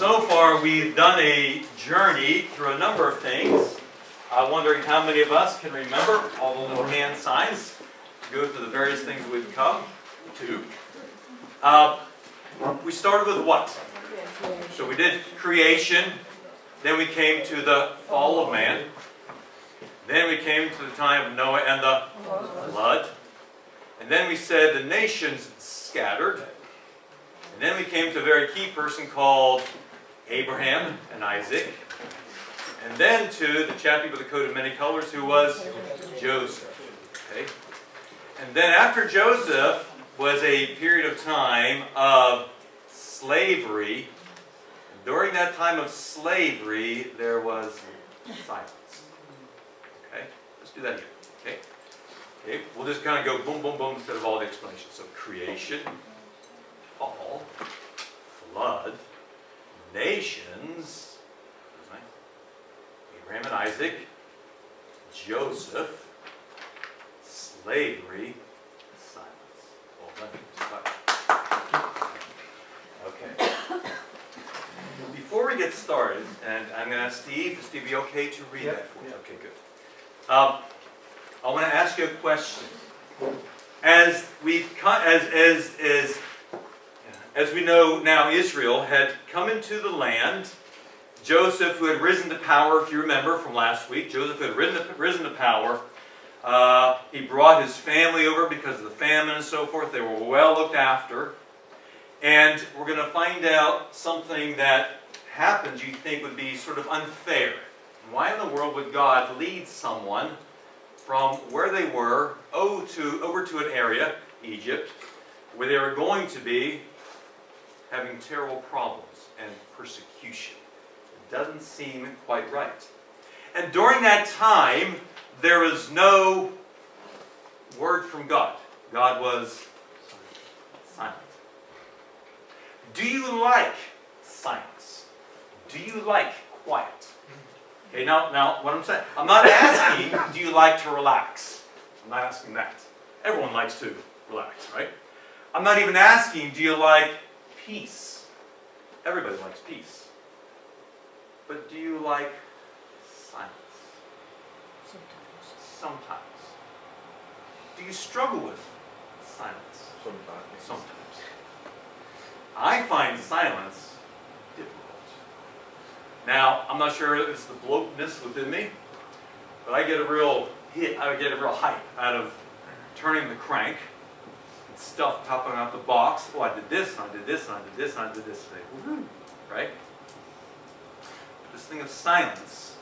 So far we've done a journey through a number of things. I'm wondering how many of us can remember all the little hand signs to go through the various things we've come to. We started with what? So we did creation, then we came to the fall of man, then we came to the time of Noah and the flood, and then we said the nations scattered, and then we came to a very key person called Abraham and Isaac, and then to the chappie with a coat of many colors who was Joseph. Okay? And then after Joseph was a period of time of slavery. During that time of slavery, there was silence. Okay? Let's do that again. Okay? Okay? We'll just kind of go boom, boom, boom instead of all the explanations. So creation, fall, flood, nations, Abraham and Isaac, Joseph, slavery, silence. Well done. Okay. Before we get started, and I'm going to ask Steve, is Steve, be okay to read that for you? Okay, good. I want to ask you a question. As we know now, Israel had come into the land. Joseph, who had risen to power, if you remember from last week, Joseph had risen to power. He brought his family over because of the famine and so forth. They were well looked after. And we're going to find out something that happens you think would be sort of unfair. Why in the world would God lead someone from where they were over to an area, Egypt, where they were going to be having terrible problems and persecution? It doesn't seem quite right. And during that time, there was no word from God. God was silent. Do you like silence? Do you like quiet? Okay, now what I'm saying, I'm not asking, do you like to relax? I'm not asking that. Everyone likes to relax, right? I'm not even asking, do you like peace? Everybody likes peace. But do you like silence? Sometimes. Do you struggle with silence? Sometimes. I find silence difficult. Now, I'm not sure if it's the blokeness within me, but I get a real hype out of turning the crank and stuff popping out the box. Oh, I did this, and I did this, and I did this, and I did this today. Woo-hoo. Right? This thing of silence is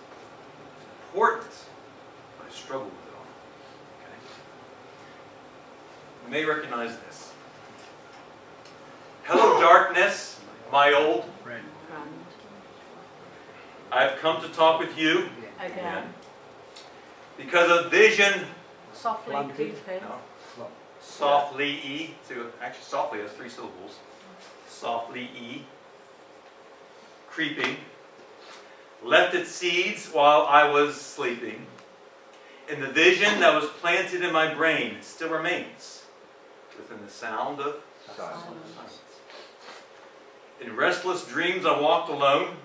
important, but I struggle with it all. Okay? You may recognize this. Hello, darkness, my old friend. I've come to talk with you again because a vision. Softly, please. No. Softly E. So actually, softly has 3 syllables. Softly E. Creeping. Left its seeds while I was sleeping. And the vision that was planted in my brain still remains within the sound of silence. In restless dreams I walked alone,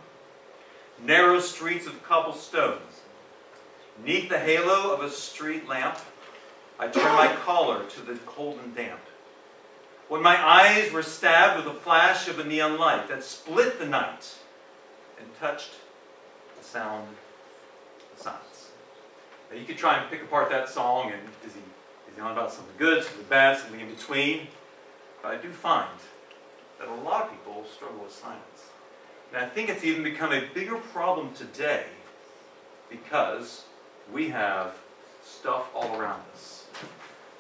narrow streets of cobblestones. Neath the halo of a street lamp, I turned my collar to the cold and damp. When my eyes were stabbed with a flash of a neon light that split the night and touched the sound of silence. Now you could try and pick apart that song, and is he on about something good, something bad, something in between? But I do find that a lot of people struggle with silence. And I think it's even become a bigger problem today because we have stuff all around us.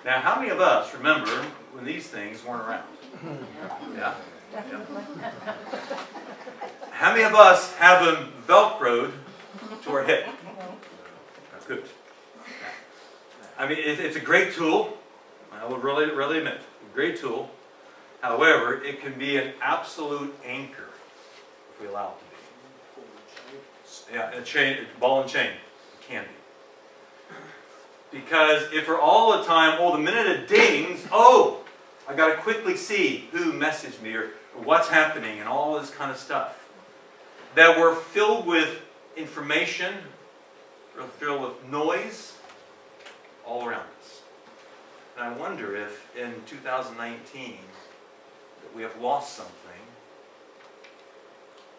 Now, how many of us remember when these things weren't around? Yeah? How many of us have them Velcroed to our hip? That's good. I mean, it's a great tool. I would really admit, a great tool. However, it can be an absolute anchor if we allow it to be. Yeah, a chain, ball and chain. It can be. Because if we're all the time, the minute it dings, I got to quickly see who messaged me or what's happening and all this kind of stuff. that were filled with information, filled with noise all around us. And I wonder if in 2019 that we have lost something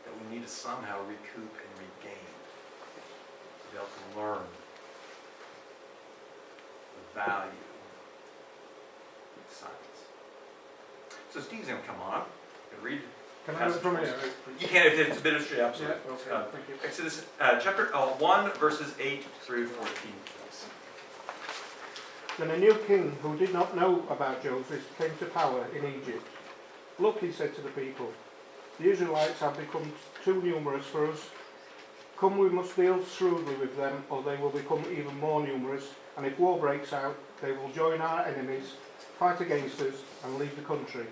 that we need to somehow recoup and regain to be able to learn the value of silence. So Steve's going to come on and read. Can I read from here? You can if it's a bit of straight, absolutely. Yeah, okay, thank you. Exodus chapter 1, verses 8 through 14, please. Then a new king who did not know about Joseph came to power in Egypt. Look, he said to the people, the Israelites have become too numerous for us. Come, we must deal shrewdly with them, or they will become even more numerous, and if war breaks out, they will join our enemies, fight against us, and leave the country.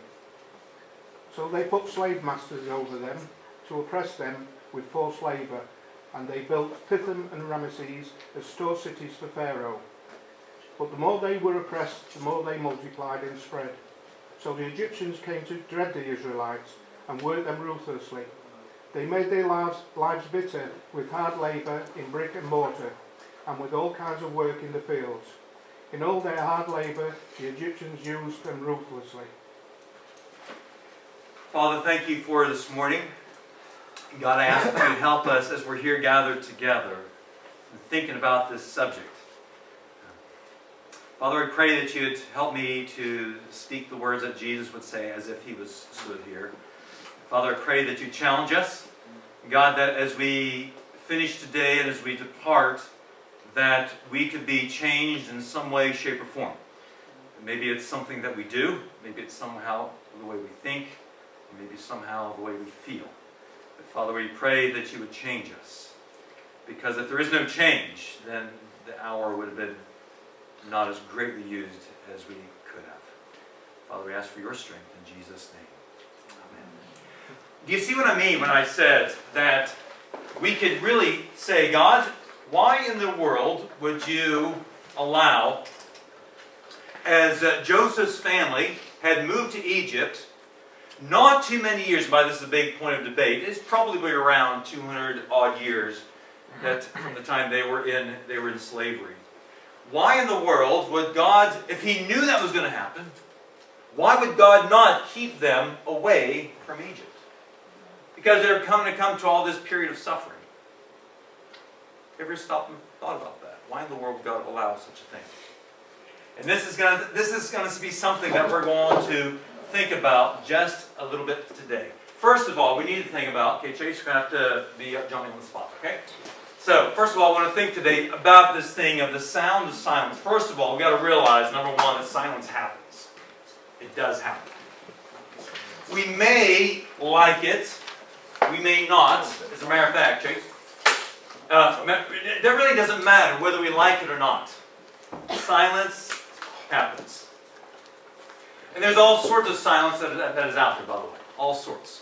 So they put slave masters over them to oppress them with forced labour, and they built Pithom and Ramesses as store cities for Pharaoh. But the more they were oppressed, the more they multiplied and spread. So the Egyptians came to dread the Israelites and worked them ruthlessly. They made their lives bitter with hard labour in brick and mortar, and with all kinds of work in the fields. In all their hard labour, the Egyptians used them ruthlessly. Father, thank you for this morning. God, I ask that you would help us as we're here gathered together and thinking about this subject. Father, I pray that you would help me to speak the words that Jesus would say as if he was stood here. Father, I pray that you challenge us. God, that as we finish today and as we depart, that we could be changed in some way, shape, or form. Maybe it's something that we do. Maybe it's somehow the way we think. Or maybe somehow the way we feel. But Father, we pray that you would change us. Because if there is no change, then the hour would have been not as greatly used as we could have. Father, we ask for your strength in Jesus' name. Amen. Do you see what I mean when I said that we could really say, God, why in the world would you allow, as Joseph's family had moved to Egypt, not too many years, by this is a big point of debate, it's probably around 200 odd years that from the time they were in slavery. Why in the world would God, if he knew that was going to happen, why would God not keep them away from Egypt? Because they're going to come to all this period of suffering. Ever stopped and thought about that? Why in the world would God allow such a thing? And this is going to be something that we're going to think about just a little bit today. First of all, we need to think about, okay, Chase, you're going to have to be jumping on the spot, okay? So, first of all, I want to think today about this thing of the sound of silence. First of all, we've got to realize, number one, that silence happens. It does happen. We may like it, we may not. As a matter of fact, Chase, that really doesn't matter whether we like it or not. Silence happens. And there's all sorts of silence that is out there, by the way. All sorts.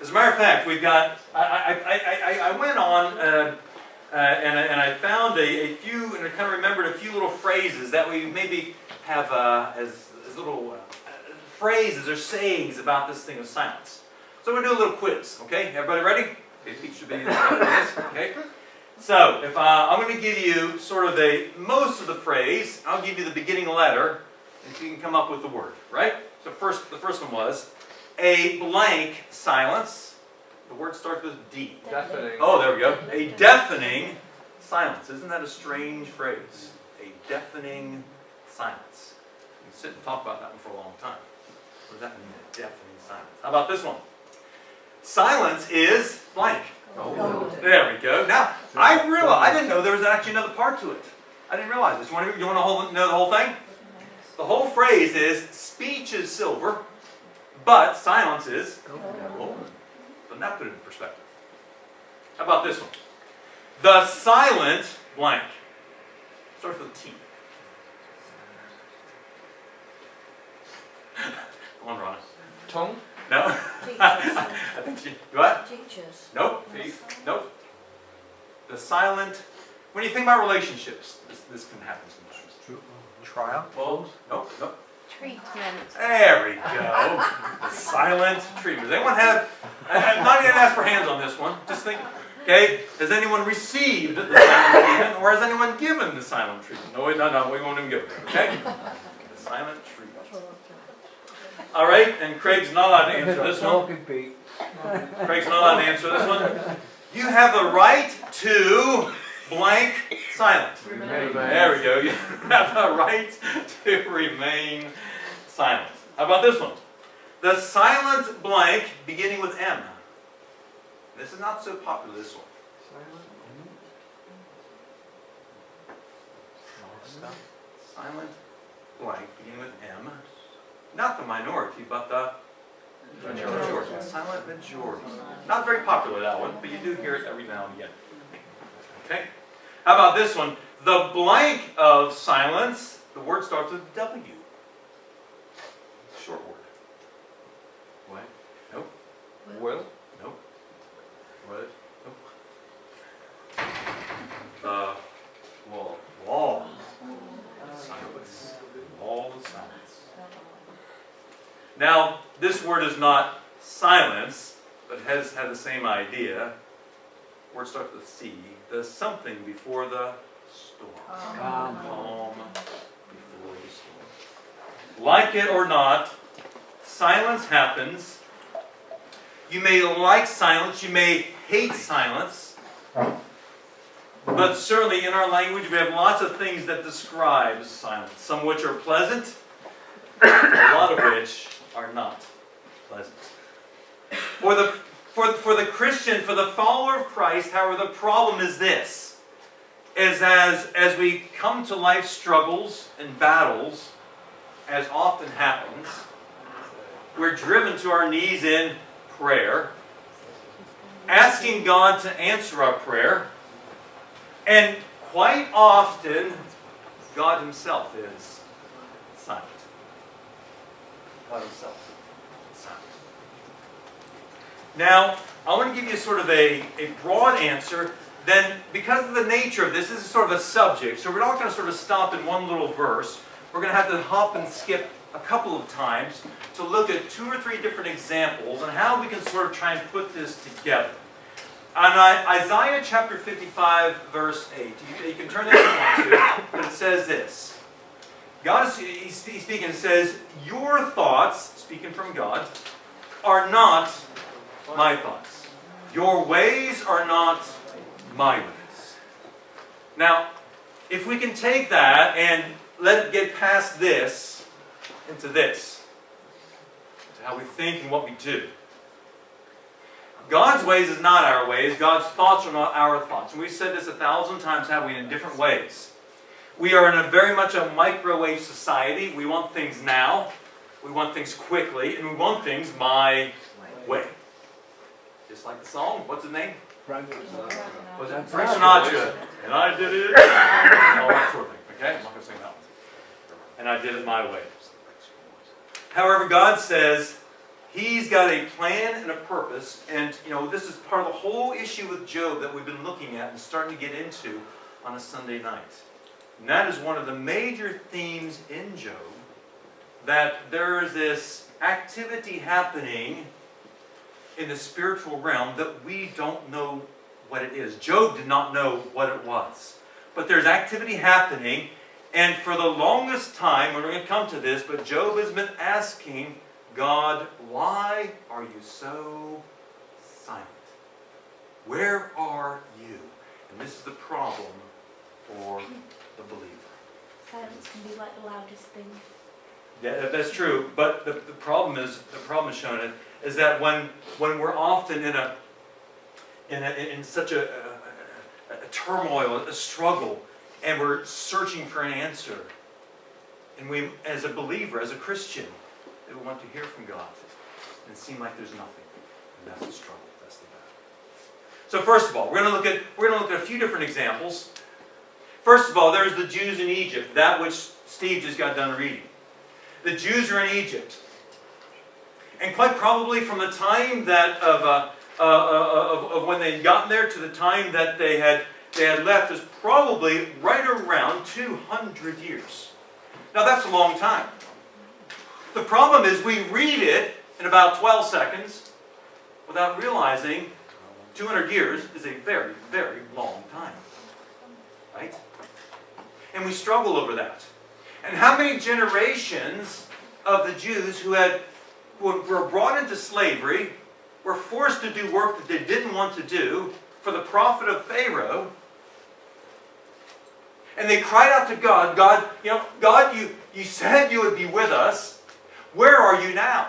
As a matter of fact, we've got, I went on and I found a few, and I kind of remembered a few little phrases that we maybe have as little phrases or sayings about this thing of silence. So we're going to do a little quiz, okay? Everybody ready? Okay, Pete should be in this, okay? So, if I'm going to give you sort of most of the phrase, I'll give you the beginning letter, and you can come up with the word, right? So the first one was, a blank silence. The word starts with D. Deafening. Oh, there we go. A deafening silence. Isn't that a strange phrase? A deafening silence. You can sit and talk about that one for a long time. What does that mean, a deafening silence? How about this one? Silence is blank. Oh. There we go. Now, I didn't know there was actually another part to it. I didn't realize this. You want to know the whole thing? The whole phrase is, speech is silver, but silence is gold. But now put it in perspective. How about this one? The silent blank. Starts with T. Go on, Ronna. Tongue? No? Teachers. I think she... What? Teachers. Nope. Nope. The silent... When you think about relationships, this can happen sometimes. Trial? Well, nope. Treatment. There we go. The silent treatment. Does anyone have I'm not going to ask for hands on this one. Just think, okay, has anyone received the silent treatment, or has anyone given the silent treatment? No, we won't even give it, okay? The silent treatment. All right, and Craig's not allowed to answer this one. Craig's not allowed to answer this one. You have the right to blank silent. There we go. You have the right to remain silent. How about this one? The silent blank beginning with M. This is not so popular, this one. Silent blank beginning with M. Not the minority, but the majority. Silent majority. Not very popular, that one, but you do hear it every now and again. Okay? How about this one? The blank of silence, the word starts with W. Short word. What? Nope. Will? Nope. What? Nope. Wall. Wall. Silence. Wall of silence. Now, this word is not silence, but has had the same idea. Word starts with C. The something before the storm. Calm before the storm. Like it or not, silence happens. You may like silence, you may hate silence, but certainly in our language we have lots of things that describe silence, some of which are pleasant, a lot of which are not pleasant. For the Christian, for the follower of Christ, however, the problem is this, is as we come to life struggles and battles, as often happens, we're driven to our knees in prayer, asking God to answer our prayer, and quite often, God Himself is silent. God Himself is silent. Now, I want to give you sort of a broad answer. Then, because of the nature of this is sort of a subject, so we're not going to sort of stop in one little verse. We're going to have to hop and skip a couple of times to look at 2 or 3 different examples and how we can sort of try and put this together. On Isaiah chapter 55, verse 8, you can turn that if you want to, but it says this. God is he's speaking, it says, your thoughts, speaking from God, are not my thoughts. Your ways are not my ways. Now, if we can take that and let it get past this into this, to how we think and what we do. God's ways is not our ways. God's thoughts are not our thoughts. And we've said this 1,000 times, have we, in different ways. We are in a very much a microwave society. We want things now. We want things quickly. And we want things my way. Just like the song. What's the name? Frank Sinatra. And I did it. All that sort of thing. Okay? I'm not going to sing that one. And I did it my way. However, God says He's got a plan and a purpose. And, this is part of the whole issue with Job that we've been looking at and starting to get into on a Sunday night. And that is one of the major themes in Job, that there is this activity happening in the spiritual realm that we don't know what it is. Job did not know what it was. But there's activity happening, and for the longest time, we're going to come to this, but Job has been asking God, why are you so silent? Where are you? And this is the problem for the believer. Silence can be like the loudest thing. Yeah, that's true. But the problem is shown is that when we're often in such a turmoil, a struggle, and we're searching for an answer, and we, as a believer, as a Christian, we want to hear from God, and it seems like there's nothing, and that's the struggle. That's the battle. So first of all, we're going to look at a few different examples. First of all, there's the Jews in Egypt, that which Steve just got done reading. The Jews are in Egypt. And quite probably from the time that of when they had gotten there to the time that they had left is probably right around 200 years. Now that's a long time. The problem is we read it in about 12 seconds without realizing 200 years is a very, very long time. Right? And we struggle over that. And how many generations of the Jews who were brought into slavery, were forced to do work that they didn't want to do for the profit of Pharaoh, and they cried out to God, God, you said you would be with us. Where are you now?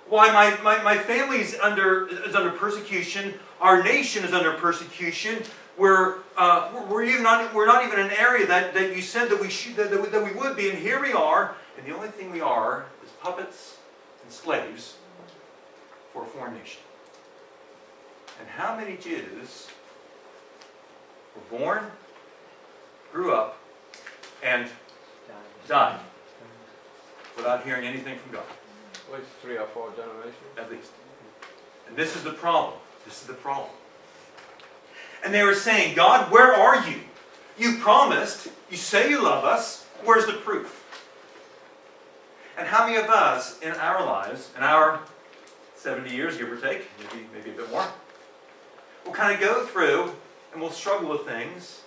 Why, my family is under persecution. Our nation is under persecution. We're not even in an area that you said that we would be, and here we are, and the only thing we are is puppets and slaves for a foreign nation. And how many Jews were born, grew up, and died without hearing anything from God? At least 3 or 4 generations. At least. And this is the problem. This is the problem. And they were saying, God, where are you? You promised. You say you love us. Where's the proof? And how many of us in our lives, in our 70 years, give or take, maybe a bit more, we'll kind of go through and we'll struggle with things.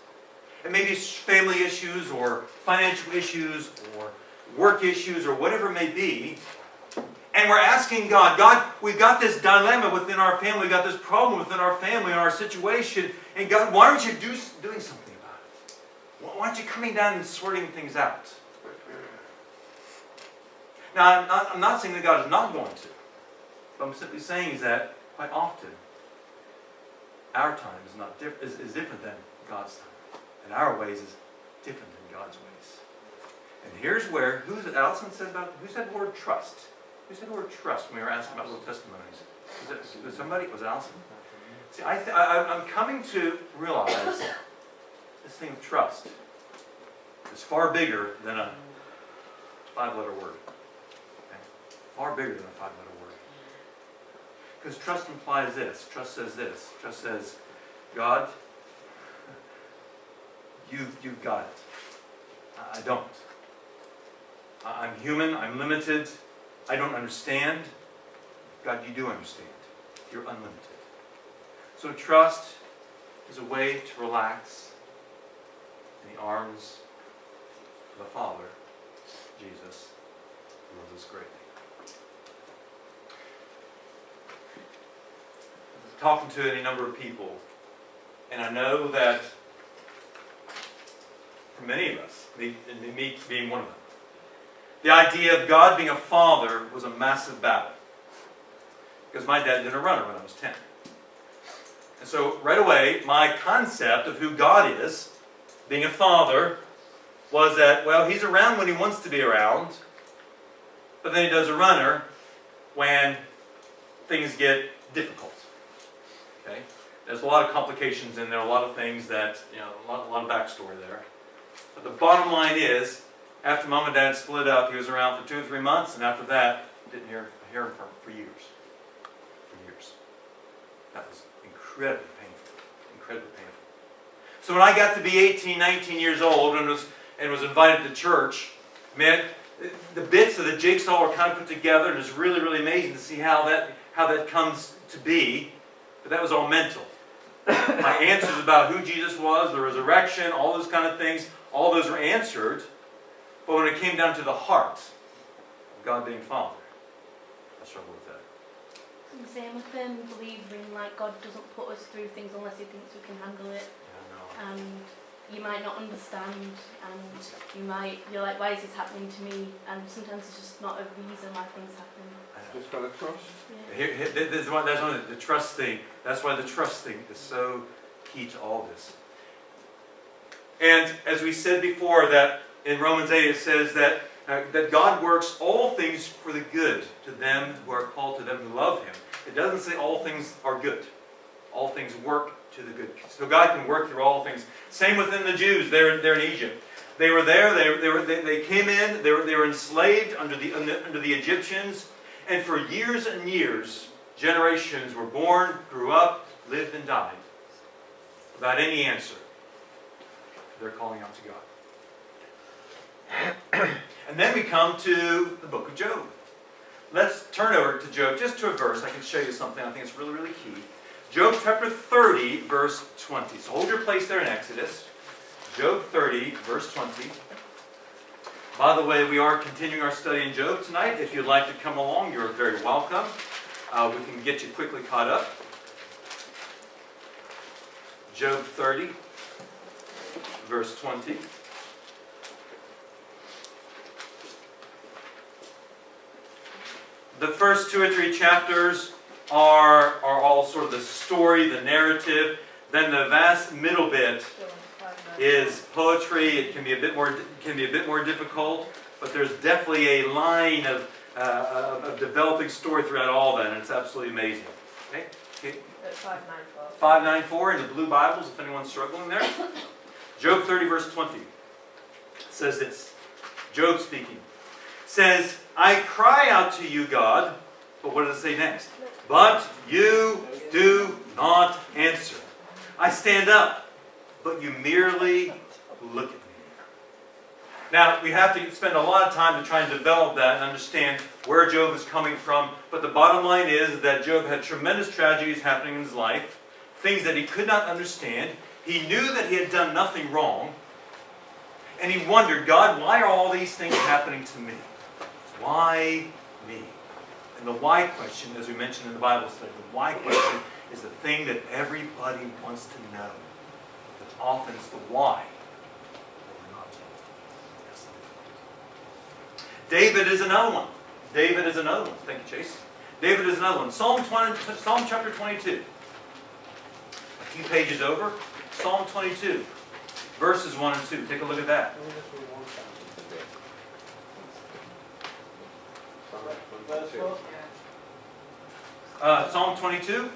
And maybe it's family issues or financial issues or work issues or whatever it may be. And we're asking God, God, we've got this dilemma within our family, we've got this problem within our family and our situation, and God, why aren't you doing something about it? Why aren't you coming down and sorting things out? Now, I'm not saying that God is not going to. What I'm simply saying is that quite often, our time is different than God's time. And our ways is different than God's ways. And here's where, who said the word trust? Who said the word trust when we were asking about little testimonies? Was it somebody? Was it Allison? See, I'm coming to realize this thing of trust is far bigger than a 5-letter word. Okay? Far bigger than a 5-letter word. Because trust implies this. Trust says this. Trust says, God, you've got it. I don't. I'm human. I'm limited. I don't understand. God, you do understand. You're unlimited. So trust is a way to relax in the arms of the Father, Jesus, who loves us greatly. I'm talking to any number of people, and I know that for many of us, me being one of them, the idea of God being a father was a massive battle. Because my dad did a runner when I was 10. And so right away, my concept of who God is, being a father, was that, well, he's around when he wants to be around, but then he does a runner when things get difficult. Okay? There's a lot of complications in there, a lot of things that, a lot of backstory there. But the bottom line is, after Mom and Dad split up, he was around for 2 or 3 months, and after that, didn't hear him for years. For years. That was incredibly painful. Incredibly painful. So when I got to be 18, 19 years old and was invited to church, man, the bits of the jigsaw were kind of put together, and it's really, really amazing to see how that comes to be. But that was all mental. My answers about who Jesus was, the resurrection, all those kind of things, all those were answered. But when it came down to the heart of God being Father, I struggled with that. I'm a firm believer in God doesn't put us through things unless He thinks we can handle it. Yeah, And you might not understand, and you're like, why is this happening to me? And sometimes it's just not a reason why things happen. Just got to trust. Yeah. That's one of the trust thing. That's why the trust thing is so key to all this. And as we said before, that in Romans 8 it says that God works all things for the good to them who are called, to them who love Him. It doesn't say all things are good. All things work to the good. So God can work through all things. Same within the Jews there in Egypt. They were there. They came in. They were enslaved under the Egyptians, and for years and years, generations were born, grew up, lived, and died without any answer. They're calling out to God. And then we come to the book of Job. let's turn over to Job, just to a verse. I can show you something I think it's really, really key. Job chapter 30, verse 20. So hold your place there in Exodus. Job 30, verse 20. By the way, we are continuing our study in Job tonight. If you'd like to come along, you're very welcome. We can get you quickly caught up. Job 30, verse 20. The first 2 or 3 chapters are all sort of the story, the narrative. Then the vast middle bit is poetry. It can be a bit more difficult, but there's definitely a line of developing story throughout all that, and it's absolutely amazing. Okay? 594. 594 in the blue Bibles, if anyone's struggling there. Job 30, verse 20 says this. Job speaking. Says, I cry out to you, God. But what does it say next? But you do not answer. I stand up, but you merely look at me. Now, we have to spend a lot of time to try and develop that and understand where Job is coming from. But the bottom line is that Job had tremendous tragedies happening in his life, things that he could not understand. He knew that he had done nothing wrong. And he wondered, God, why are all these things happening to me? Why me? And the why question, as we mentioned in the Bible study, the why question is the thing that everybody wants to know. But often it's the why that we're not told. Yes. David is another one. David is another one. Thank you, Chase. David is another one. Psalm chapter 22. A few pages over. Psalm 22. Verses 1 and 2. Take a look at that. Psalm 22.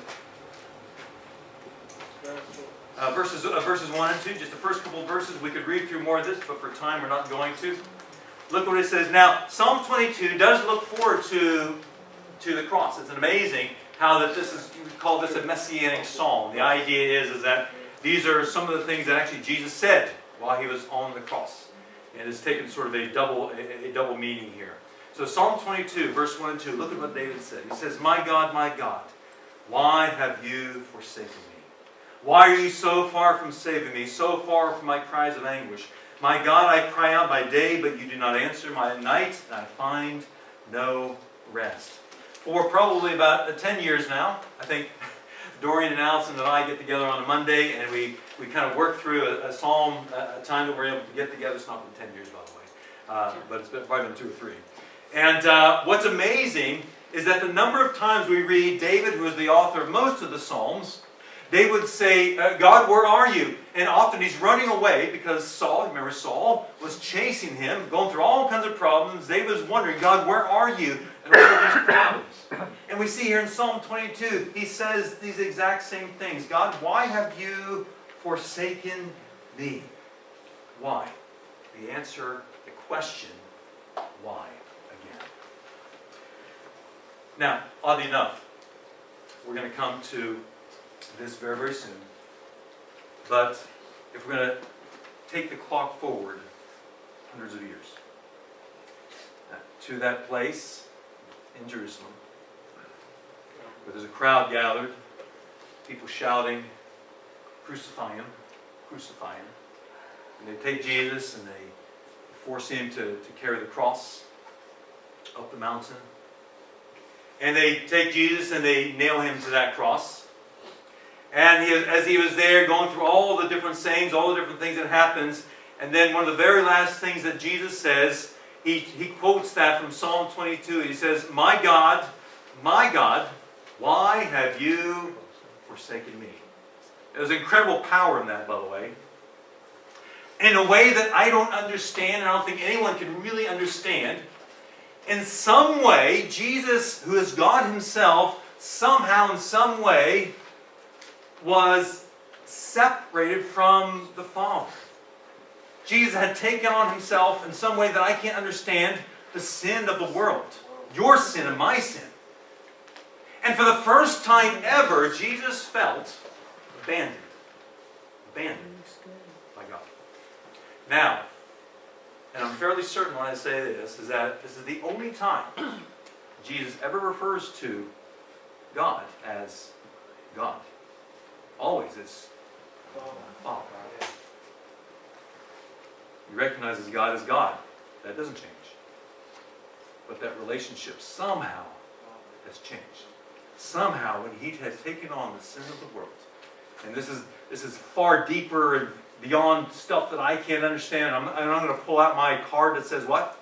Verses 1 and 2. Just the first couple of verses. We could read through more of this, but for time we're not going to. Look what it says. Now, Psalm 22 does look forward to the cross. It's amazing how that this is, you would call this a messianic psalm. The idea is that these are some of the things that actually Jesus said while he was on the cross. And it's taken sort of a double meaning here. So Psalm 22, verse 1 and 2, look at what David said. He says, my God, why have you forsaken me? Why are you so far from saving me, so far from my cries of anguish? My God, I cry out by day, but you do not answer. By night, I find no rest. For probably about 10 years now, I think Dorian and Allison and I get together on a Monday, and we kind of work through a psalm, a time that we're able to get together. It's not been 10 years, by the way, but it's probably been 2 or 3. And what's amazing is that the number of times we read David, who is the author of most of the Psalms, they would say, God, where are you? And often he's running away because Saul, remember Saul, was chasing him, going through all kinds of problems. David was wondering, God, where are you? And what are these problems? And we see here in Psalm 22, he says these exact same things. God, why have you forsaken me? Why? The answer, the question, why? Now, oddly enough, we're going to come to this very, very soon. But if we're going to take the clock forward hundreds of years to that place in Jerusalem where there's a crowd gathered, people shouting, crucify him, crucify him. And they take Jesus and they force him to carry the cross up the mountain. And they take Jesus and they nail him to that cross. And as he was there going through all the different sayings, all the different things that happens, and then one of the very last things that Jesus says, he quotes that from Psalm 22. He says, my God, why have you forsaken me? There's incredible power in that, by the way. In a way that I don't understand, and I don't think anyone can really understand. In some way, Jesus, who is God himself, somehow in some way was separated from the Father. Jesus had taken on himself in some way that I can't understand the sin of the world. Your sin and my sin. And for the first time ever, Jesus felt abandoned. Abandoned by God. Now, and I'm fairly certain when I say this, is that this is the only time Jesus ever refers to God as God. Always it's Father. He recognizes God as God. That doesn't change. But that relationship somehow has changed. Somehow, when He has taken on the sin of the world, and this is far deeper and beyond stuff that I can't understand. I'm going to pull out my card that says what?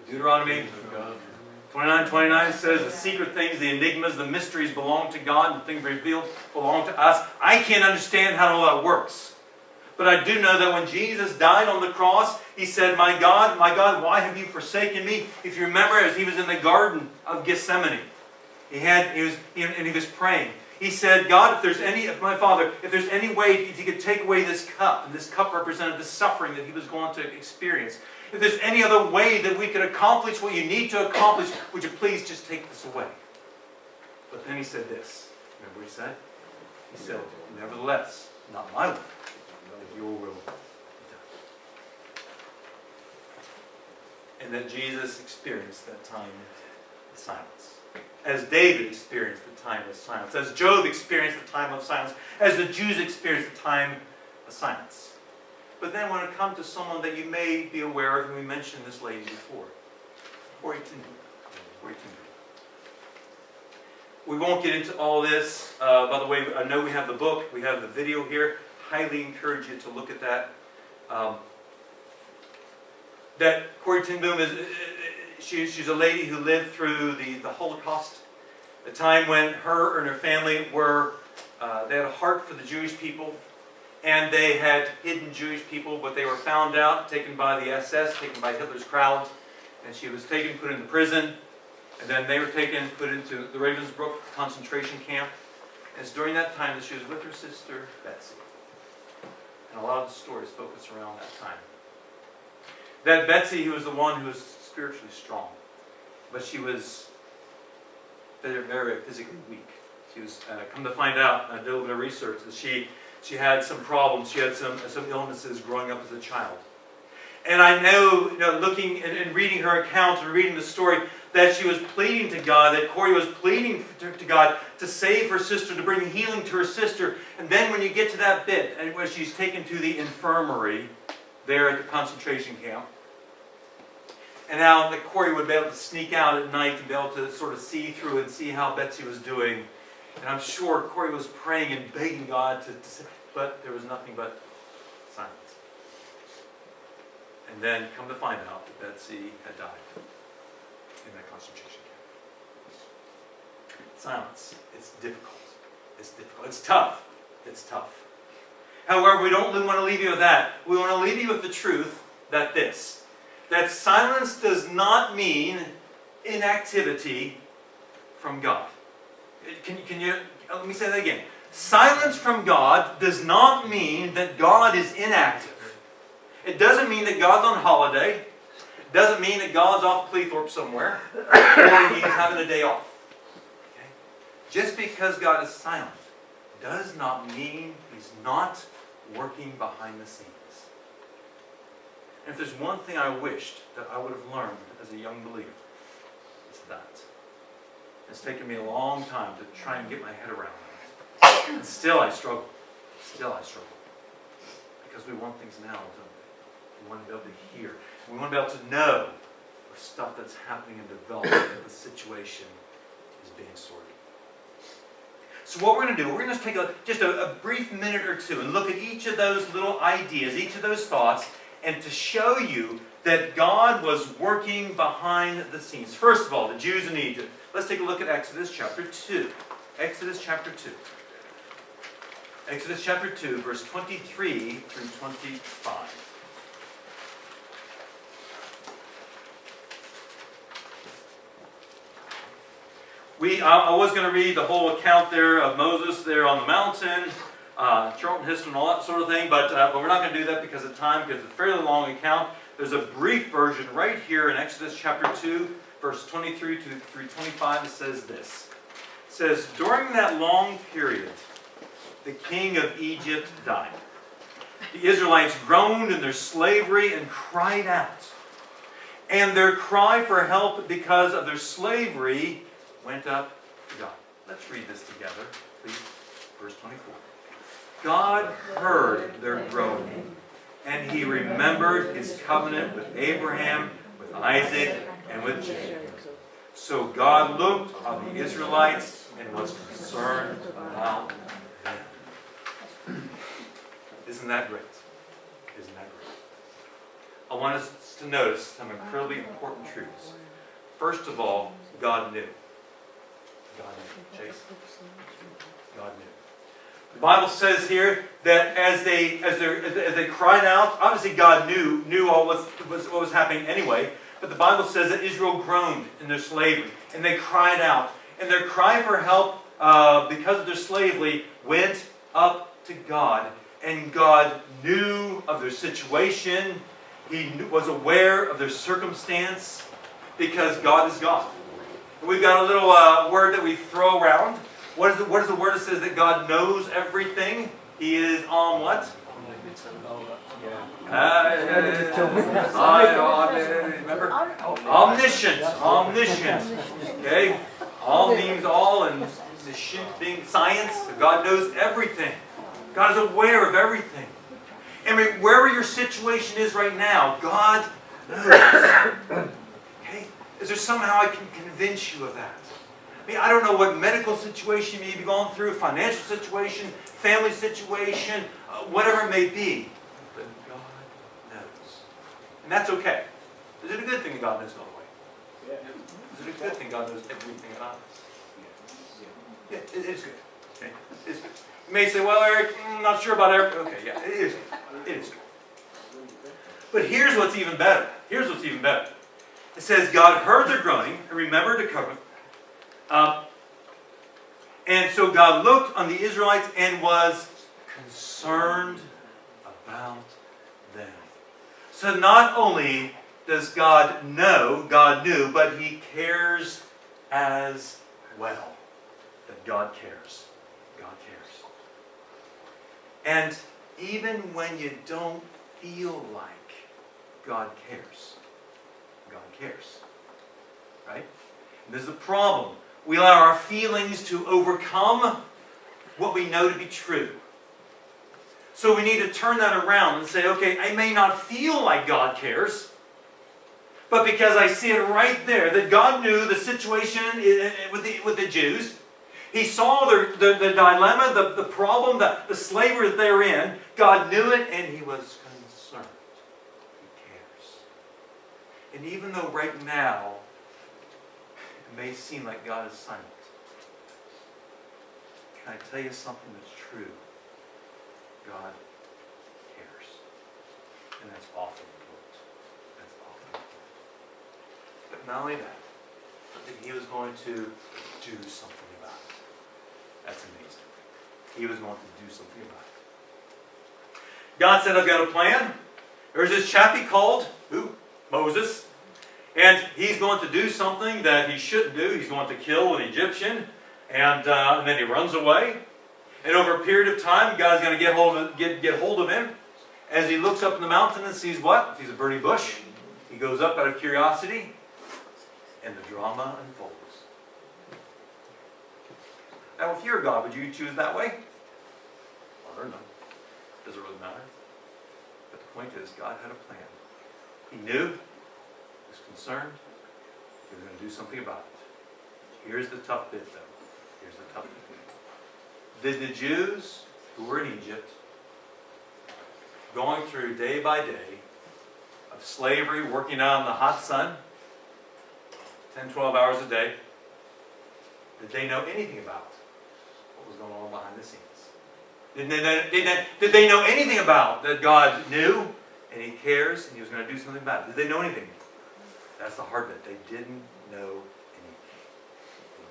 Deuteronomy 29:29 says the secret things, the enigmas, the mysteries belong to God, and the things revealed belong to us. I can't understand how all that works. But I do know that when Jesus died on the cross, He said, my God, why have you forsaken me? If you remember, as He was in the Garden of Gethsemane, he was praying. He said, God, my Father, if there's any way if you could take away this cup, and this cup represented the suffering that He was going to experience. If there's any other way that we could accomplish what you need to accomplish, would you please just take this away? But then He said this. Remember what He said? He said, nevertheless, not my will, but your will be done. And that Jesus experienced that time of silence. As David experienced the time of silence. As Job experienced the time of silence. As the Jews experienced the time of silence. But then when it comes to someone that you may be aware of, and we mentioned this lady before, Corrie ten Boom. We won't get into all this. By the way, I know we have the book, we have the video here. Highly encourage you to look at that. That Corrie ten Boom she's a lady who lived through the Holocaust, a time when her and her family they had a heart for the Jewish people, and they had hidden Jewish people, but they were found out, taken by the SS, taken by Hitler's crowd, and she was taken, put into prison, and then they were taken, put into the Ravensbrück concentration camp. And it's during that time that she was with her sister, Betsy. And a lot of the stories focus around that time. That Betsy, who was the one who was spiritually strong, but she was very, very physically weak. She was, come to find out, I did a little bit of research, that she had some problems, she had some illnesses growing up as a child. And I know, looking and reading her account and reading the story, that she was pleading to God, that Corrie was pleading to God to save her sister, to bring healing to her sister. And then when you get to that bit, and where she's taken to the infirmary there at the concentration camp, and now that Corrie would be able to sneak out at night and be able to sort of see through and see how Betsy was doing. And I'm sure Corrie was praying and begging God to say, but there was nothing but silence. And then come to find out that Betsy had died in that concentration camp. Silence. It's difficult. It's difficult. It's tough. It's tough. However, we don't want to leave you with that. We want to leave you with the truth that silence does not mean inactivity from God. Let me say that again. Silence from God does not mean that God is inactive. It doesn't mean that God's on holiday. It doesn't mean that God's off Cleethorpes somewhere, or He's having a day off. Okay? Just because God is silent does not mean He's not working behind the scenes. And if there's one thing I wished that I would have learned as a young believer, it's that. It's taken me a long time to try and get my head around that. And still I struggle. Still I struggle. Because we want things now, don't we? We want to be able to hear. We want to be able to know the stuff that's happening and developing, that the situation is being sorted. So what we're going to do, we're going to take just a brief minute or two and look at each of those little ideas, each of those thoughts, and to show you that God was working behind the scenes. First of all, the Jews in Egypt. Let's take a look at Exodus chapter 2. Exodus chapter 2. Exodus chapter 2, verse 23 through 25. I was going to read the whole account there of Moses there on the mountain, Charlton Heston and all that sort of thing, but we're not going to do that because of time, because it's a fairly long account. There's a brief version right here in Exodus chapter 2, verse 23 through 25. It says this. It says, during that long period, the king of Egypt died. The Israelites groaned in their slavery and cried out. and their cry for help because of their slavery went up to God. Let's read this together, please. Verse 24. God heard their groaning, and he remembered his covenant with Abraham, with Isaac, and with Jacob. So God looked on the Israelites and was concerned about them. Isn't that great? Isn't that great? I want us to notice some incredibly important truths. First of all, God knew. God knew. Chase. God knew. The Bible says here that as they cried out, obviously God knew all what was happening anyway. But the Bible says that Israel groaned in their slavery, and they cried out, and their cry for help because of their slavery went up to God, and God knew of their situation. He was aware of their circumstance because God is God. We've got a little word that we throw around. What is the word that says that God knows everything? He is on what? Remember? Omniscient. Omniscient. Okay? All means all, and omniscient being science. God knows everything. God is aware of everything. I mean, wherever your situation is right now, God knows. Okay? Is there somehow I can convince you of that? I mean, I don't know what medical situation you may be going through, financial situation, family situation, whatever it may be. But God knows. And that's okay. Is it a good thing that God knows, by the way? Is it a good thing God knows everything about us? Yeah, it is good. Okay? It is good. You may say, well, Eric, I'm not sure about everything. Okay, yeah, it is good. It is good. But here's what's even better. Here's what's even better. It says, God heard their groaning and remembered the covenant. And so God looked on the Israelites and was concerned about them. So not only does God know, God knew, but He cares as well. That God cares. God cares. And even when you don't feel like God cares, God cares. Right? And there's the problem. We allow our feelings to overcome what we know to be true. So we need to turn that around and say, okay, I may not feel like God cares, but because I see it right there, that God knew the situation with the Jews. He saw the dilemma, the problem, the slavery that they were in. God knew it, and He was concerned. He cares. And even though right now, it may seem like God is silent, can I tell you something that's true? God cares. And that's awfully important. That's awfully important. But not only that, but He was going to do something about it. That's amazing. He was going to do something about it. God said, I've got a plan. There's this chappie called, who? Moses. And he's going to do something that he shouldn't do. He's going to kill an Egyptian. And then he runs away. And over a period of time, God's going to get hold of him. As he looks up in the mountain and sees what? Sees a burning bush. He goes up out of curiosity. And the drama unfolds. Now, if you're God, would you choose that way? I don't know. Does it really matter? But the point is, God had a plan. He knew. He was concerned. He was going to do something about it. Here's the tough bit, though. Here's the tough bit. Did the Jews who were in Egypt, going through day by day of slavery, working out in the hot sun, 10, 12 hours a day, did they know anything about what was going on behind the scenes? Did they know anything about that God knew and He cares and He was going to do something about it? Did they know anything? That's the hard bit. They didn't know anything.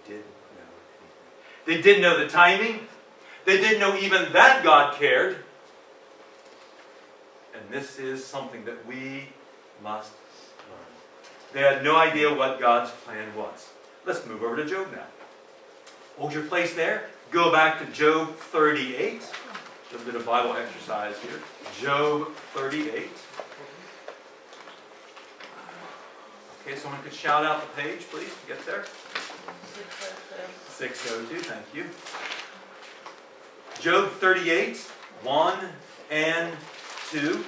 They didn't know anything. They didn't know the timing. They didn't know even that God cared. And this is something that we must learn. They had no idea what God's plan was. Let's move over to Job now. Hold your place there. Go back to Job 38. A little bit of Bible exercise here. Job 38. Okay, someone could shout out the page, please, to get there. 602. 602, thank you. Job 38, 1 and 2. 601.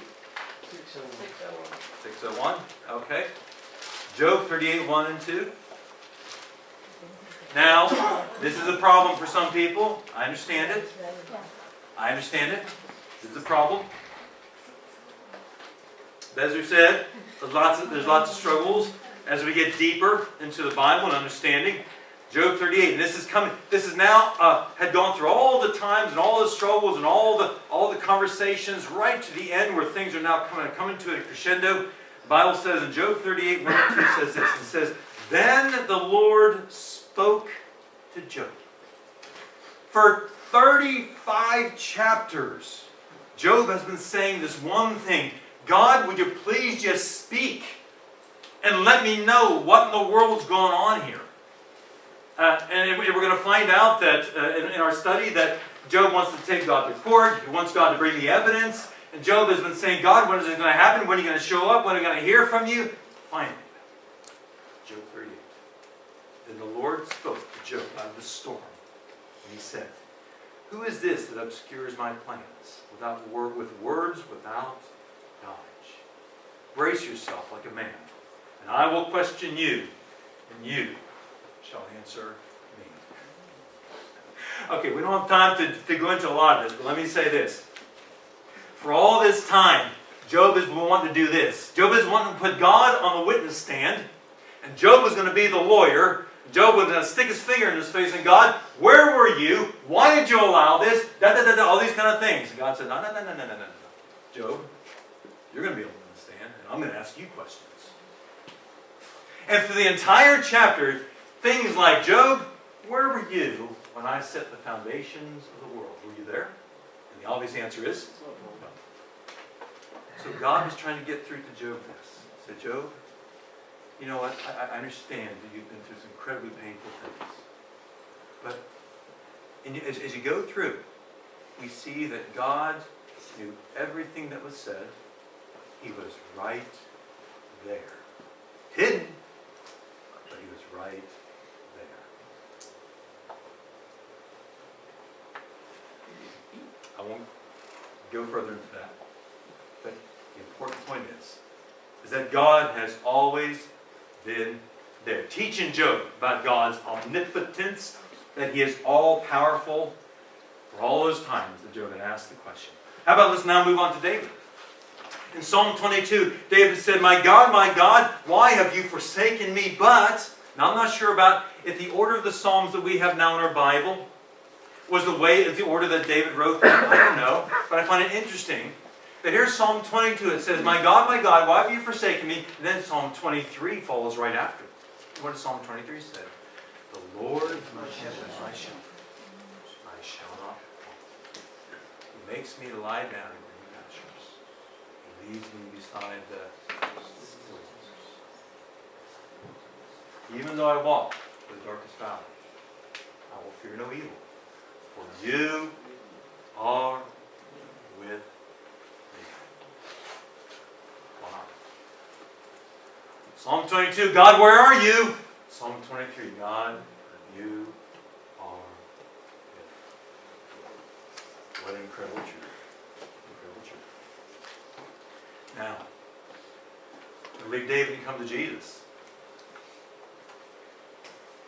601, okay. Job 38, 1 and 2. Now, this is a problem for some people. I understand it. I understand it. This is a problem. Bezer said, there's lots of struggles as we get deeper into the Bible and understanding. Job 38, and this is now, had gone through all the times and all the struggles and all the conversations right to the end where things are now coming to a crescendo. The Bible says in Job 38, 1 and 2 says this. It says, then the Lord spoke to Job. For 35 chapters, Job has been saying this one thing. God, would you please just speak and let me know what in the world's going on here? And we're going to find out that in our study that Job wants to take God to court. He wants God to bring the evidence. And Job has been saying, God, when is it going to happen? When are you going to show up? When are we going to hear from you? Finally, Job 38. Then the Lord spoke to Job out of the storm. And he said, who is this that obscures my plans with words without knowledge? Brace yourself like a man, and I will question you, and you shall answer me. Okay, we don't have time to go into a lot of this, but let me say this. For all this time, Job is wanting to do this. Job is wanting to put God on the witness stand, and Job was going to be the lawyer. Job was going to stick his finger in his face and God, where were you? Why did you allow this? All these kind of things. And God said, no. Job, you're going to be on the stand, and I'm going to ask you questions. And for the entire chapter, things like, Job, where were you when I set the foundations of the world? Were you there? And the obvious answer is no. So God was trying to get through to Job this. He said, Job, you know what? I understand that you've been through some incredibly painful things. But as you go through, we see that God knew everything that was said. He was right there. Hidden, but he was right there. I won't go further into that. But the important point is that God has always been there. Teaching Job about God's omnipotence, that he is all-powerful for all those times that Job had asked the question. How about let's now move on to David. In Psalm 22, David said, my God, why have you forsaken me? But, now I'm not sure about if the order of the Psalms that we have now in our Bible was the order that David wrote them. I don't know, but I find it interesting. But here's Psalm 22. It says, my God, why have you forsaken me? And then Psalm 23 follows right after. What does Psalm 23 say? The Lord is my shepherd, my shepherd. I shall not want. He makes me to lie down in green pastures. He leads me beside the still waters. Even though I walk through the darkest valley, I will fear no evil. For you are with me. Psalm 22, God, where are you? Psalm 23, God, you are with me. What an incredible truth. Incredible truth. Now, we leave David and come to Jesus.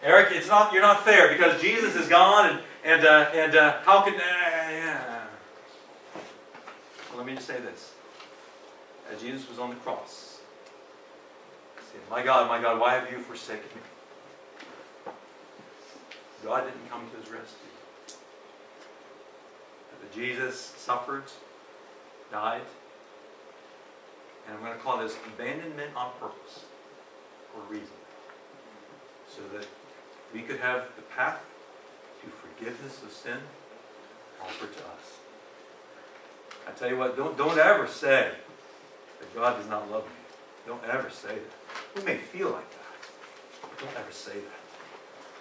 Eric, you're not fair because Jesus is gone and how can... Well, let me just say this. As Jesus was on the cross, my God, why have you forsaken me? God didn't come to his rescue. But Jesus suffered, died, and I'm going to call this abandonment on purpose, for a reason. So that we could have the path to forgiveness of sin offered to us. I tell you what, don't ever say that God does not love me. Don't ever say that. We may feel like that, but don't ever say that.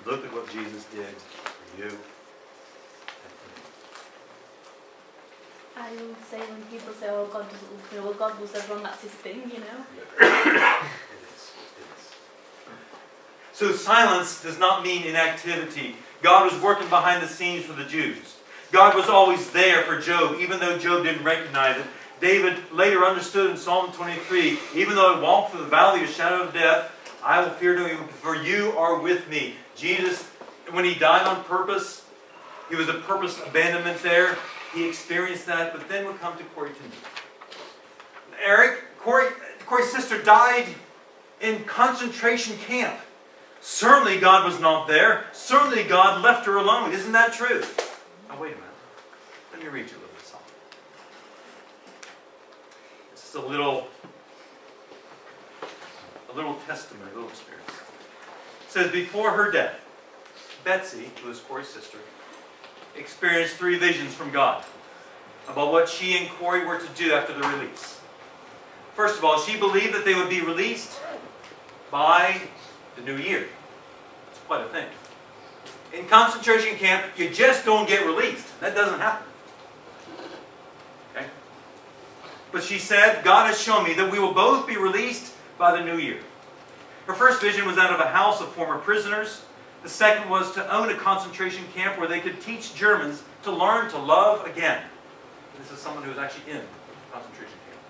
Look at what Jesus did for you and for me. I would say when people say, oh, God doesn't love me, well, God loves everyone, that's his thing, you know. It is. So silence does not mean inactivity. God was working behind the scenes for the Jews. God was always there for Job, even though Job didn't recognize it. David later understood in Psalm 23, even though I walk through the valley of the shadow of death, I will fear no evil, for you are with me. Jesus, when he died on purpose, he was a purpose abandonment there. He experienced that, but then we come to Corrie ten Boom. Corrie's sister died in concentration camp. Certainly God was not there. Certainly God left her alone. Isn't that true? Now wait a minute. Let me read you a little bit something. This is a little testimony, a little experience. It says, before her death, Betsy, who is Corrie's sister, experienced 3 visions from God about what she and Corrie were to do after the release. First of all, she believed that they would be released by the new year. It's quite a thing. In concentration camp, you just don't get released. That doesn't happen. Okay? But she said, God has shown me that we will both be released by the new year. Her first vision was out of a house of former prisoners. The second was to own a concentration camp where they could teach Germans to learn to love again. This is someone who was actually in a concentration camp.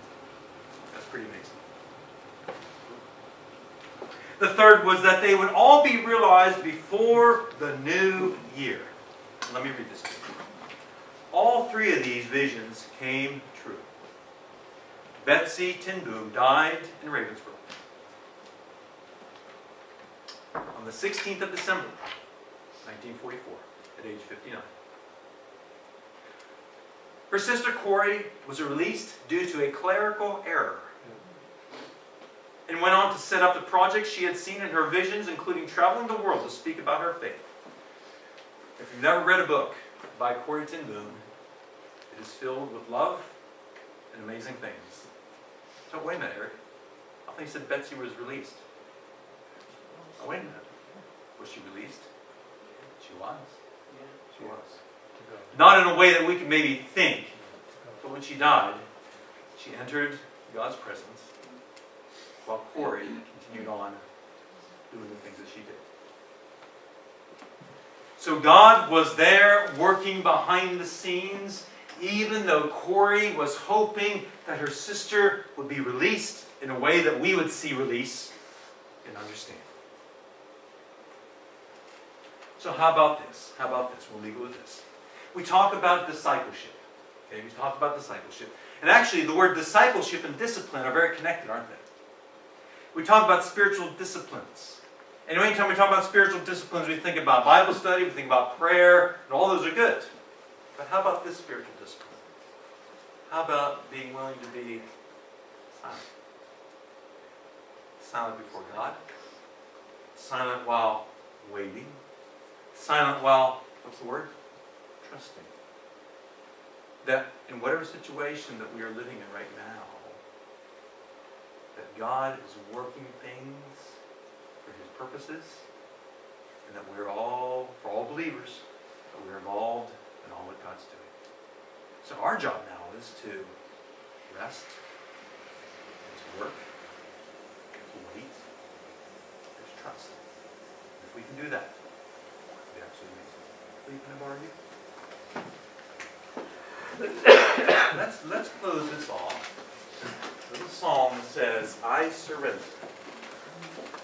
That's pretty amazing. The third was that they would all be realized before the new year. Let me read this to you. All 3 of these visions came true. Betsy ten Boom died in Ravensbrück on the 16th of December, 1944, at age 59. Her sister Corrie was released due to a clerical error and went on to set up the projects she had seen in her visions, including traveling the world to speak about her faith. If you've never read a book by Corrie ten Boom, it is filled with love and amazing things. So wait a minute, Eric. I think you said Betsy was released. Oh, wait a minute. Was she released? She was. She was. Not in a way that we can maybe think, but when she died, she entered God's presence while Corrie continued on doing the things that she did. So God was there working behind the scenes, even though Corrie was hoping that her sister would be released in a way that we would see release and understand. So how about this? How about this? We'll leave it with this. We talk about discipleship. Okay, we talk about discipleship. And actually, the word discipleship and discipline are very connected, aren't they? We talk about spiritual disciplines. And anytime we talk about spiritual disciplines, we think about Bible study, we think about prayer, and all those are good. But how about this spiritual discipline? How about being willing to be silent? Silent before God. Silent while waiting. Silent while, what's the word? Trusting. That in whatever situation that we are living in right now, that God is working things for His purposes, and that we're all, for all believers, that we're involved in all that God's doing. So our job now is to rest, to work, to wait, and to trust. If we can do that, it'll be absolutely amazing. Will you kind of borrow you? Let's close this off with a song that says, I surrender.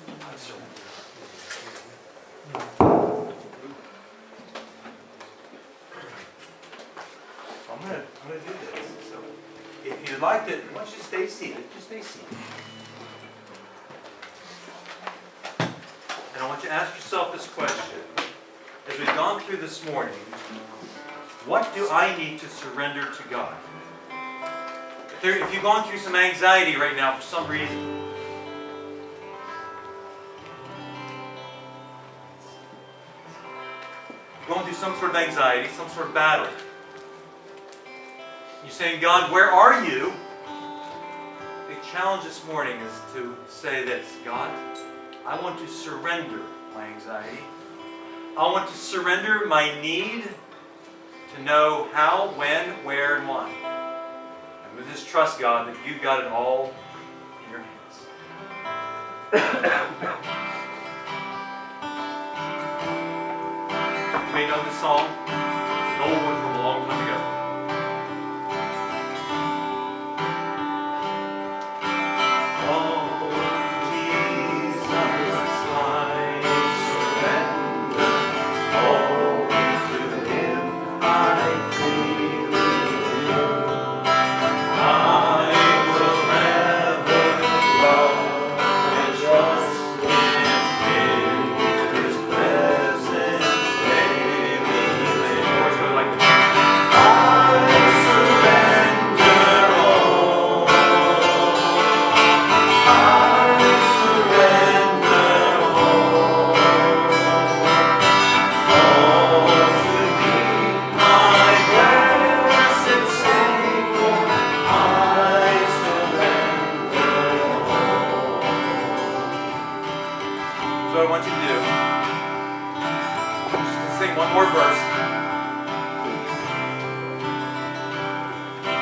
I surrender. So I'm going to do this. So if you'd like to, once you stay seated, just stay seated. And I want you to ask yourself this question. As we've gone through this morning, what do I need to surrender to God? If you've gone through some anxiety right now for some reason, going through some sort of anxiety, some sort of battle, you're saying, God, where are you? The challenge this morning is to say this, God, I want to surrender my anxiety. I want to surrender my need to know how, when, where, and why. And we just trust, God, that you've got it all in your hands. may know this song. It's an old one from a long time ago. What I want you to do, just sing one more verse.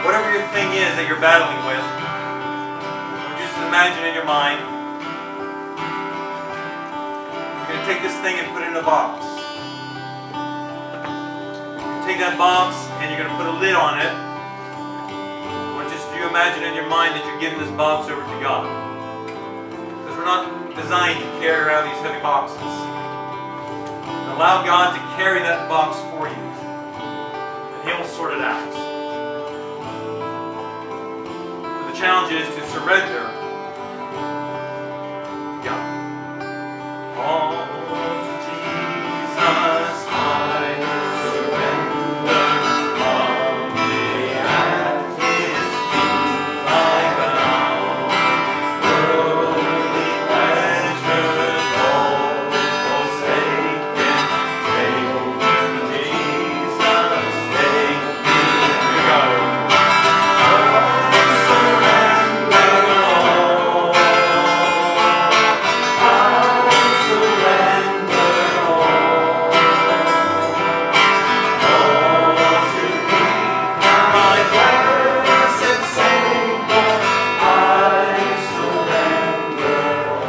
Whatever your thing is that you're battling with, just imagine in your mind, you're going to take this thing and put it in a box. Take that box and you're going to put a lid on it. I want just you imagine in your mind that you're giving this box over to God. Because we're not designed to carry around these heavy boxes. Allow God to carry that box for you, and He'll sort it out. So the challenge is to surrender to God. All to Jesus I surrender. Humbly at His feet I bow. Worldly pleasures all forsaken, take me, Jesus, take me. Here we go. I surrender all. I surrender all. All to Thee, my blessed Savior, I surrender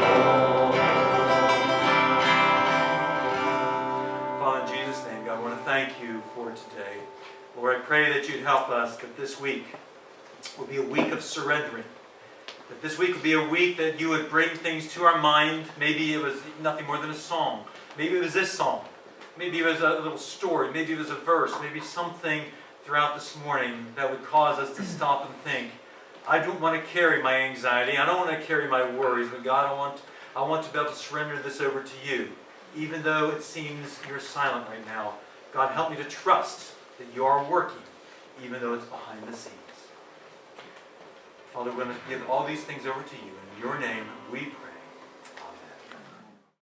all. Father, in Jesus' name, God, I want to thank you for today. Lord, I pray that you'd help us, that this week will be a week of surrendering. That this week would be a week that you would bring things to our mind. Maybe it was nothing more than a song. Maybe it was this song. Maybe it was a little story. Maybe it was a verse. Maybe something throughout this morning that would cause us to stop and think. I don't want to carry my anxiety. I don't want to carry my worries. But God, I want to be able to surrender this over to you. Even though it seems you're silent right now. God, help me to trust that you are working, even though it's behind the scenes. Father, we're going to give all these things over to you. In your name we pray.